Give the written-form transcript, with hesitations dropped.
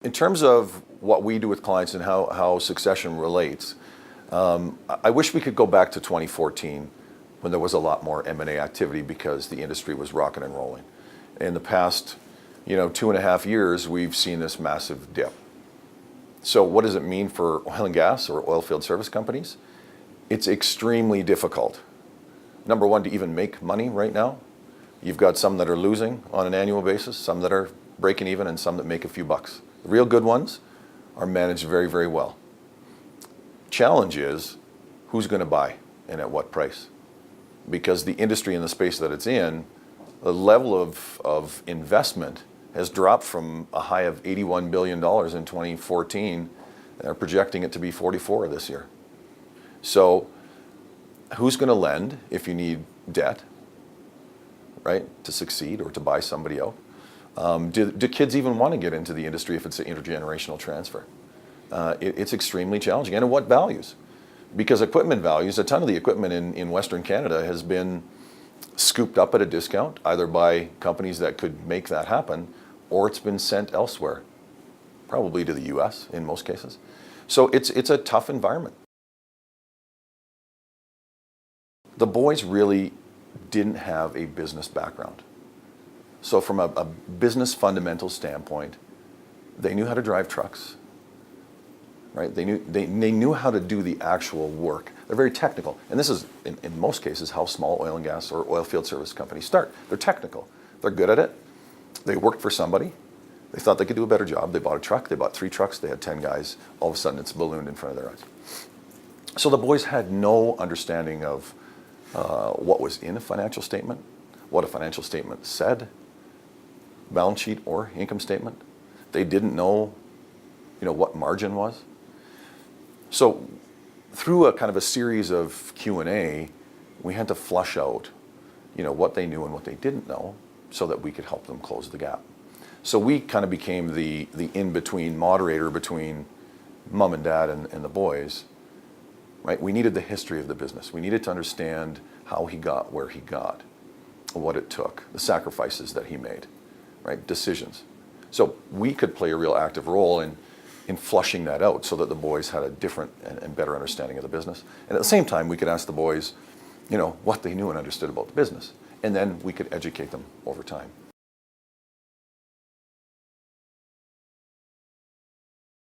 In terms of what we do with clients and how succession relates, I wish we could go back to 2014 when there was a lot more M&A activity because the industry was rocking and rolling. In the past, 2.5 years, we've seen this massive dip. So what does it mean for oil and gas or oil field service companies? It's extremely difficult. Number one, to even make money right now. You've got some that are losing on an annual basis, some that are breaking even, and some that make a few bucks. The real good ones are managed very, very well. Challenge is, who's going to buy and at what price? Because the industry in the space that it's in, the level of investment has dropped from a high of $81 billion in 2014. They're projecting it to be 44 this year. So who's going to lend if you need debt, right, to succeed or to buy somebody out? Do kids even want to get into the industry if it's an intergenerational transfer? It's extremely challenging. And at what values? Because equipment values, a ton of the equipment in Western Canada has been scooped up at a discount, either by companies that could make that happen, or it's been sent elsewhere, probably to the US in most cases. So it's a tough environment. The boys really didn't have a business background. So from a business fundamental standpoint, they knew how to drive trucks, right? They knew how to do the actual work. They're very technical. And this is, in most cases, how small oil and gas or oil field service companies start. They're technical. They're good at it. They worked for somebody. They thought they could do a better job. They bought a truck. They bought 3 trucks. They had 10 guys. All of a sudden, it's ballooned in front of their eyes. So the boys had no understanding of what was in a financial statement, what a financial statement said, balance sheet or income statement. They didn't know, what margin was. So through a kind of a series of Q&A, we had to flush out, what they knew and what they didn't know so that we could help them close the gap. So we kind of became the in-between moderator between mom and dad and the boys, right? We needed the history of the business. We needed to understand how he got where he got, what it took, the sacrifices that he made, right? Decisions. So we could play a real active role in flushing that out so that the boys had a different and better understanding of the business. And at the same time, we could ask the boys, what they knew and understood about the business. And then we could educate them over time.